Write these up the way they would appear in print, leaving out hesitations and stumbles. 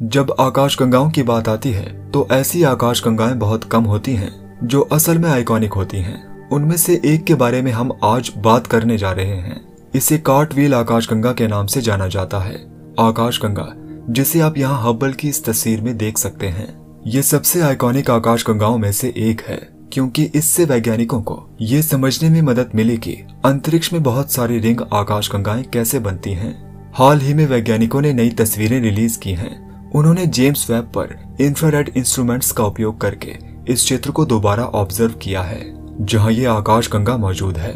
जब आकाशगंगाओं की बात आती है तो ऐसी आकाशगंगाएं बहुत कम होती हैं जो असल में आइकॉनिक होती हैं। उनमें से एक के बारे में हम आज बात करने जा रहे हैं। इसे कार्टव्हील आकाशगंगा के नाम से जाना जाता है। आकाशगंगा, जिसे आप यहाँ हब्बल की इस तस्वीर में देख सकते हैं, ये सबसे आइकॉनिक आकाशगंगाओं में से एक है, क्योंकि इससे वैज्ञानिकों को ये समझने में मदद मिली कि अंतरिक्ष में बहुत सारी रिंग आकाशगंगाएं कैसे बनती हैं। हाल ही में वैज्ञानिकों ने नई तस्वीरें रिलीज की हैं। उन्होंने जेम्स वेब पर इंफ्रारेड इंस्ट्रूमेंट्स का उपयोग करके इस क्षेत्र को दोबारा ऑब्जर्व किया है, जहां ये आकाशगंगा मौजूद है।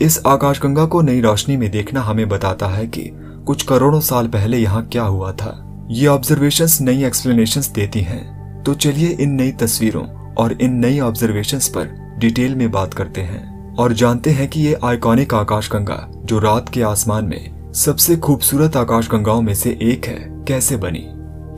इस आकाशगंगा को नई रोशनी में देखना हमें बताता है कि कुछ करोड़ों साल पहले यहाँ क्या हुआ था। ये ऑब्जर्वेशंस नई एक्सप्लेनेशंस देती हैं। तो चलिए इन नई तस्वीरों और इन नई ऑब्जर्वेशंस पर डिटेल में बात करते हैं और जानते हैं कि ये आइकॉनिक आकाशगंगा, जो रात के आसमान में सबसे खूबसूरत आकाशगंगाओं में से एक है, कैसे बनी।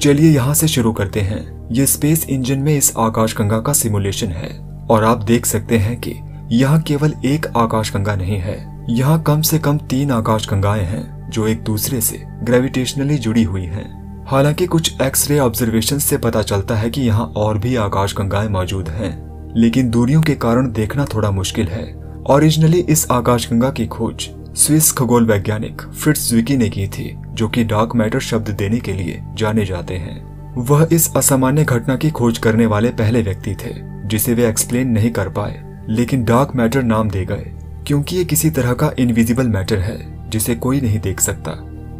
चलिए यहाँ से शुरू करते हैं। ये स्पेस इंजन में इस आकाशगंगा का सिमुलेशन है और आप देख सकते हैं कि यहाँ केवल एक आकाशगंगा नहीं है, यहाँ कम से कम 3 आकाशगंगाएं हैं जो एक दूसरे से ग्रेविटेशनली जुड़ी हुई हैं। हालांकि कुछ एक्सरे ऑब्जर्वेशन से पता चलता है कि यहाँ और भी आकाशगंगाएं मौजूद हैं, लेकिन दूरियों के कारण देखना थोड़ा मुश्किल है। ओरिजिनली इस आकाशगंगा की खोज स्विस खगोल वैज्ञानिक फ्रिट्ज ज़्विकी ने की थी, जो कि डार्क मैटर शब्द देने के लिए जाने जाते हैं। वह इस असामान्य घटना की खोज करने वाले पहले व्यक्ति थे जिसे वे एक्सप्लेन नहीं कर पाए, लेकिन डार्क मैटर नाम दे गए क्योंकि ये किसी तरह का इनविजिबल मैटर है जिसे कोई नहीं देख सकता।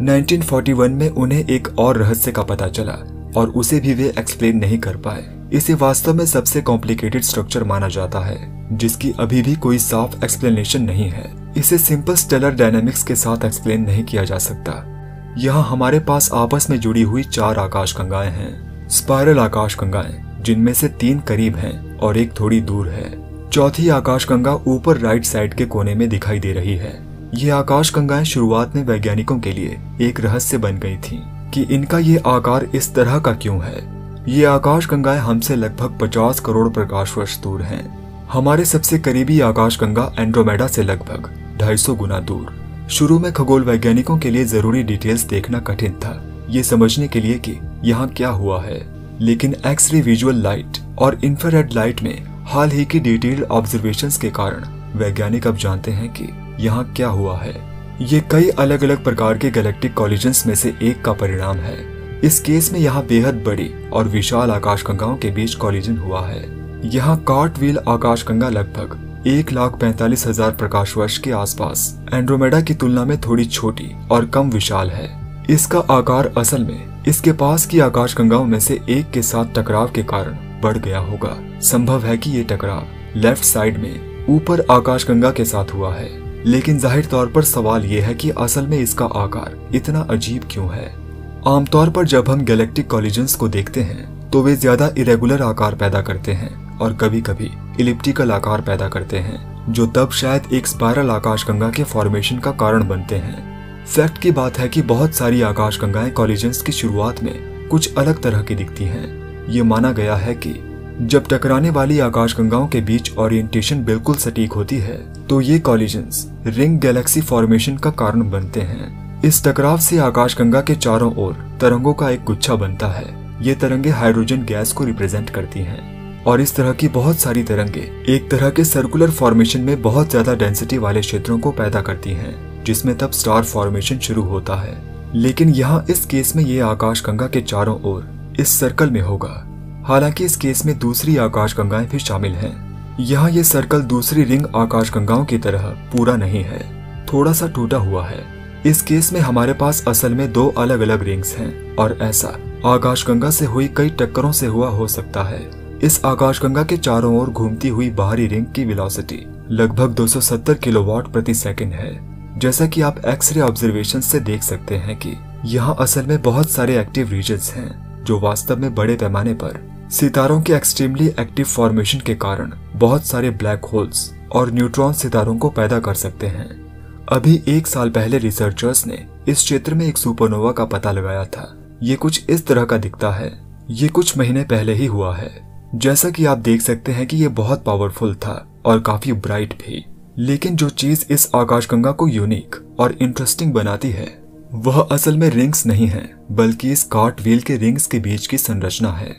1941 में उन्हें एक और रहस्य का पता चला और उसे भी वे एक्सप्लेन नहीं कर पाए। इसे वास्तव में सबसे कॉम्प्लिकेटेड स्ट्रक्चर माना जाता है, जिसकी अभी भी कोई साफ एक्सप्लेनेशन नहीं है। इसे सिंपल स्टेलर डायनामिक्स के साथ एक्सप्लेन नहीं किया जा सकता। यहाँ हमारे पास आपस में जुड़ी हुई 4 आकाशगंगाएं हैं। स्पाइरल आकाशगंगाएं, जिनमें से 3 करीब हैं और एक थोड़ी दूर है। चौथी आकाशगंगा ऊपर राइट साइड के कोने में दिखाई दे रही है। ये आकाशगंगाएं शुरुआत में वैज्ञानिकों के लिए एक रहस्य बन गई थीं कि इनका ये आकार इस तरह का क्यों है। ये आकाशगंगाएं हमसे लगभग 50 करोड़ प्रकाश वर्ष दूर हैं। हमारे सबसे करीबी आकाशगंगा एंड्रोमेडा से लगभग 250 गुना दूर। शुरू में खगोल वैज्ञानिकों के लिए जरूरी डिटेल्स देखना कठिन था, ये समझने के लिए कि यहाँ क्या हुआ है। लेकिन एक्स-रे विजुअल लाइट और इंफ्रारेड लाइट में हाल ही की डिटेल्ड ऑब्जर्वेशंस के कारण वैज्ञानिक अब जानते हैं कि यहाँ क्या हुआ है। ये कई अलग अलग प्रकार के गैलेक्टिक कॉलिजन्स में से एक का परिणाम है। इस केस में यहाँ बेहद बड़ी और विशाल आकाशगंगाओं के बीच कॉलिजन हुआ है। यहाँ कार्टव्हील आकाशगंगा लगभग 1,45,000 प्रकाश वर्ष के आसपास एंड्रोमेडा की तुलना में थोड़ी छोटी और कम विशाल है। इसका आकार असल में इसके पास की आकाशगंगाओं में से एक के साथ टकराव के कारण बढ़ गया होगा। संभव है कि ये टकराव लेफ्ट साइड में ऊपर आकाशगंगा के साथ हुआ है, लेकिन जाहिर तौर पर सवाल ये है कि असल में इसका आकार इतना अजीब क्यों है। आमतौर पर जब हम गैलेक्टिक कॉलिजन्स को देखते हैं तो वे ज्यादा इरेगुलर आकार पैदा करते हैं और कभी कभी इलिप्टिकल आकार पैदा करते हैं, जो तब शायद एक स्पाइरल आकाशगंगा के फॉर्मेशन का कारण बनते हैं। फैक्ट की बात है कि बहुत सारी आकाशगंगाएं कॉलिजन्स की शुरुआत में कुछ अलग तरह की दिखती हैं। ये माना गया है कि जब टकराने वाली आकाशगंगाओं के बीच ओरिएंटेशन बिल्कुल सटीक होती है तो ये कॉलिजन्स रिंग गैलेक्सी फॉर्मेशन का कारण बनते हैं। इस टकराव से आकाशगंगा के चारों ओर तरंगों का एक गुच्छा बनता है। ये तरंगे हाइड्रोजन गैस को रिप्रेजेंट करती हैं और इस तरह की बहुत सारी तरंगे एक तरह के सर्कुलर फॉर्मेशन में बहुत ज्यादा डेंसिटी वाले क्षेत्रों को पैदा करती हैं, जिसमें तब स्टार फॉर्मेशन शुरू होता है। लेकिन यहाँ इस केस में ये आकाशगंगा के चारों ओर इस सर्कल में होगा। हालांकि इस केस में दूसरी आकाशगंगाएं भी शामिल हैं। यहाँ ये सर्कल दूसरी रिंग आकाशगंगाओं की तरह पूरा नहीं है, थोड़ा सा टूटा हुआ है। इस केस में हमारे पास असल में 2 अलग अलग रिंग्स हैं और ऐसा आकाशगंगा से हुई कई टक्करों से हुआ हो सकता है। इस आकाशगंगा के चारों ओर घूमती हुई बाहरी रिंग की वेलोसिटी लगभग 270 किलोवाट प्रति सेकंड है। जैसा कि आप एक्सरे ऑब्जर्वेशन से देख सकते हैं कि यहाँ असल में बहुत सारे एक्टिव रीजन्स हैं, जो वास्तव में बड़े पैमाने पर सितारों के एक्सट्रीमली एक्टिव फॉर्मेशन के कारण बहुत सारे ब्लैक होल्स और न्यूट्रॉन सितारों को पैदा कर सकते हैं। अभी 1 साल पहले रिसर्चर्स ने इस क्षेत्र में एक सुपरनोवा का पता लगाया था। ये कुछ इस तरह का दिखता है। ये कुछ महीने पहले ही हुआ है। जैसा कि आप देख सकते हैं कि ये बहुत पावरफुल था और काफी ब्राइट भी। लेकिन जो चीज इस आकाशगंगा को यूनिक और इंटरेस्टिंग बनाती है वह असल में रिंग्स नहीं है, बल्कि इस कार्ट व्हील के रिंग्स के बीच की संरचना है,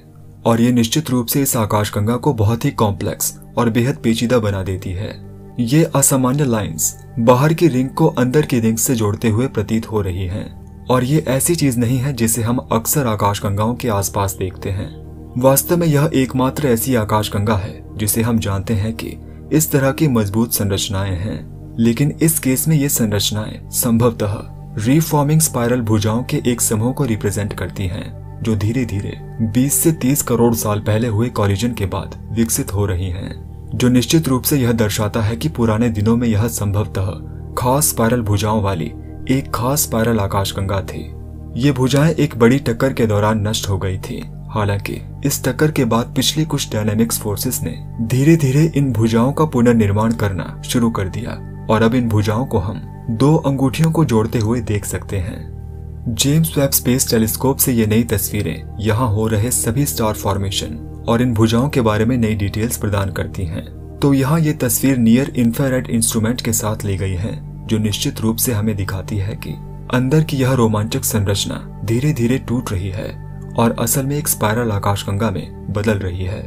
और ये निश्चित रूप से इस आकाशगंगा को बहुत ही कॉम्प्लेक्स और बेहद पेचीदा बना देती है। ये असामान्य लाइंस बाहर की रिंग को अंदर की रिंग से जोड़ते हुए प्रतीत हो रही हैं, और ये ऐसी चीज नहीं है जिसे हम अक्सर आकाशगंगाओं के आसपास देखते हैं। वास्तव में यह एकमात्र ऐसी आकाशगंगा है जिसे हम जानते हैं कि इस तरह की मजबूत संरचनाएं हैं, लेकिन इस केस में ये संरचनाएं संभवतः रीफॉर्मिंग स्पाइरल भुजाओं के एक समूह को रिप्रेजेंट करती हैं, जो धीरे धीरे 20 से 30 करोड़ साल पहले हुए कॉलिजन के बाद विकसित हो रही हैं, जो निश्चित रूप से यह दर्शाता है कि पुराने दिनों में यह संभवतः खास स्पाइरल भुजाओं वाली एक खास स्पाइरल आकाशगंगा थी। ये भुजाएं एक बड़ी टक्कर के दौरान नष्ट हो गई थी। हालांकि इस टक्कर के बाद पिछली कुछ डायनामिक्स फोर्सेस ने धीरे धीरे इन भुजाओं का पुनर्निर्माण करना शुरू कर दिया, और अब इन भुजाओं को हम 2 अंगूठियों को जोड़ते हुए देख सकते हैं। जेम्स वेब स्पेस टेलीस्कोप से ये नई तस्वीरें यहाँ हो रहे सभी स्टार फॉर्मेशन और इन भुजाओं के बारे में नई डिटेल्स प्रदान करती हैं। तो यहाँ ये तस्वीर नियर इंफ्रारेड इंस्ट्रूमेंट के साथ ली गई है, जो निश्चित रूप से हमें दिखाती है कि अंदर की यह रोमांचक संरचना धीरे धीरे टूट रही है और असल में एक स्पाइरल आकाशगंगा में बदल रही है।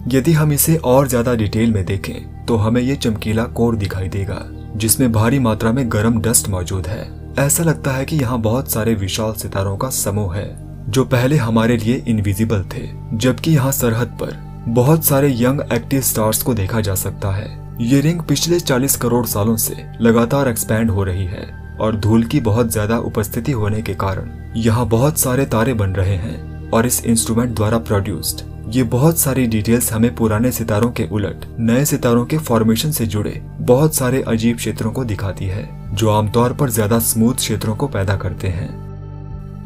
यदि हम इसे और ज्यादा डिटेल में देखें तो हमें ये चमकीला कोर दिखाई देगा, जिसमें भारी मात्रा में गर्म डस्ट मौजूद है। ऐसा लगता है कि यहाँ बहुत सारे विशाल सितारों का समूह है, जो पहले हमारे लिए इनविजिबल थे, जबकि यहाँ सरहद पर बहुत सारे यंग एक्टिव स्टार्स को देखा जा सकता है। ये रिंग पिछले 40 करोड़ सालों से लगातार एक्सपैंड हो रही है, और धूल की बहुत ज्यादा उपस्थिति होने के कारण यहाँ बहुत सारे तारे बन रहे हैं, और इस इंस्ट्रूमेंट द्वारा प्रोड्यूस्ड ये बहुत सारी डिटेल्स हमें पुराने सितारों के उलट नए सितारों के फॉर्मेशन से जुड़े बहुत सारे अजीब क्षेत्रों को दिखाती है, जो आमतौर पर ज्यादा स्मूथ क्षेत्रों को पैदा करते हैं।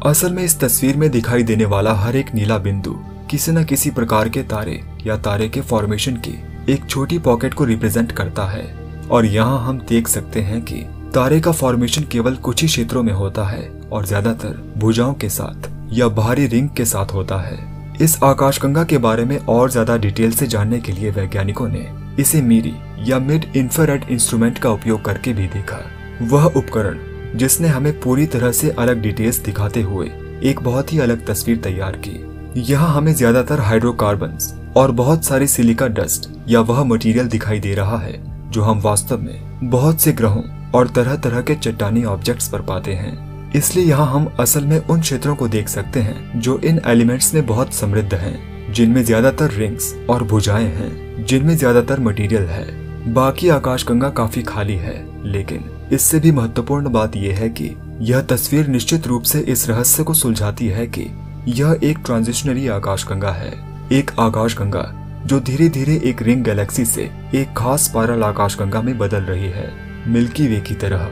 असल में इस तस्वीर में दिखाई देने वाला हर एक नीला बिंदु किसी न किसी प्रकार के तारे या तारे के फॉर्मेशन की एक छोटी पॉकेट को रिप्रेजेंट करता है, और यहाँ हम देख सकते हैं कि तारे का फॉर्मेशन केवल कुछ ही क्षेत्रों में होता है और ज्यादातर भुजाओं के साथ या बाहरी रिंग के साथ होता है। इस आकाशगंगा के बारे में और ज्यादा डिटेल से जानने के लिए वैज्ञानिकों ने इसे मीरी या मिड इंफ्रारेड इंस्ट्रूमेंट का उपयोग करके भी देखा। वह उपकरण जिसने हमें पूरी तरह से अलग डिटेल्स दिखाते हुए एक बहुत ही अलग तस्वीर तैयार की। यहाँ हमें ज्यादातर हाइड्रोकार्बन्स और बहुत सारी सिलिका डस्ट या वह मटेरियल दिखाई दे रहा है जो हम वास्तव में बहुत से ग्रहों और तरह तरह के चट्टानी ऑब्जेक्ट्स पर पाते हैं। इसलिए यहाँ हम असल में उन क्षेत्रों को देख सकते हैं जो इन एलिमेंट्स में बहुत समृद्ध हैं, जिनमें ज्यादातर रिंग्स और भुजाएं हैं, जिनमें ज्यादातर मटेरियल है। बाकी आकाशगंगा काफी खाली है, लेकिन इससे भी महत्वपूर्ण बात यह है कि यह तस्वीर निश्चित रूप से इस रहस्य को सुलझाती है कि यह एक ट्रांजिशनरी आकाशगंगा है, एक आकाशगंगा जो धीरे धीरे एक रिंग गैलेक्सी से एक खास स्पाइरल आकाशगंगा में बदल रही है, मिल्की वे की तरह।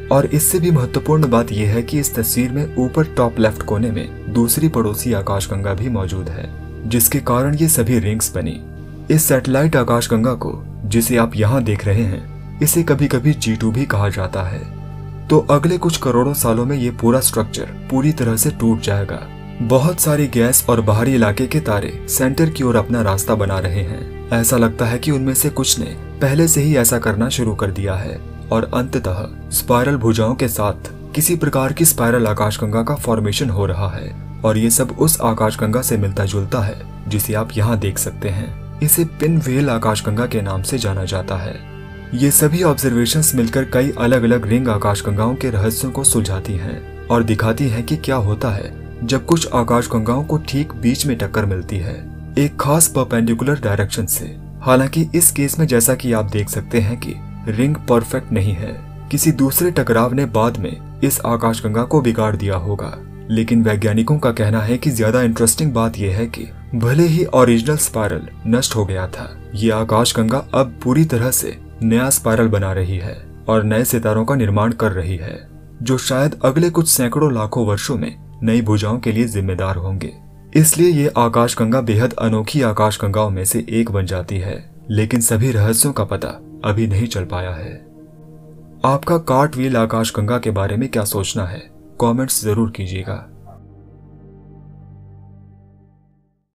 और इससे भी महत्वपूर्ण बात यह है कि इस तस्वीर में ऊपर टॉप लेफ्ट कोने में दूसरी पड़ोसी आकाशगंगा भी मौजूद है, जिसके कारण ये सभी रिंग्स बनी। इस सैटेलाइट आकाशगंगा को, जिसे आप यहाँ देख रहे हैं, इसे कभी कभी G2 भी कहा जाता है। तो अगले कुछ करोड़ों सालों में ये पूरा स्ट्रक्चर पूरी तरह से टूट जाएगा। बहुत सारी गैस और बाहरी इलाके के तारे सेंटर की ओर अपना रास्ता बना रहे हैं। ऐसा लगता है कि उनमें से कुछ ने पहले से ही ऐसा करना शुरू कर दिया है, और अंततः स्पाइरल भुजाओं के साथ किसी प्रकार की स्पाइरल आकाशगंगा का फॉर्मेशन हो रहा है। और ये सब उस आकाशगंगा से मिलता जुलता है जिसे आप यहाँ देख सकते हैं। इसे पिनव्हेल आकाशगंगा के नाम से जाना जाता है। ये सभी ऑब्जर्वेशंस मिलकर कई अलग अलग रिंग आकाशगंगाओं के रहस्यों को सुलझाती हैं और दिखाती हैं कि क्या होता है जब कुछ आकाशगंगाओं को ठीक बीच में टक्कर मिलती है, एक खास परपेंडिकुलर डायरेक्शन से। हालांकि इस केस में जैसा कि आप देख सकते हैं कि रिंग परफेक्ट नहीं है, किसी दूसरे टकराव ने बाद में इस आकाशगंगा को बिगाड़ दिया होगा। लेकिन वैज्ञानिकों का कहना है कि ज्यादा इंटरेस्टिंग बात यह है कि भले ही ओरिजिनल स्पाइरल नष्ट हो गया था, ये आकाशगंगा अब पूरी तरह से नया स्पाइरल बना रही है और नए सितारों का निर्माण कर रही है, जो शायद अगले कुछ सैकड़ों लाखों वर्षों में नई भुजाओं के लिए जिम्मेदार होंगे। इसलिए ये आकाशगंगा बेहद अनोखी आकाशगंगाओं में से एक बन जाती है, लेकिन सभी रहस्यों का पता अभी नहीं चल पाया है। आपका कार्टव्हील आकाशगंगा के बारे में क्या सोचना है? कमेंट्स जरूर कीजिएगा।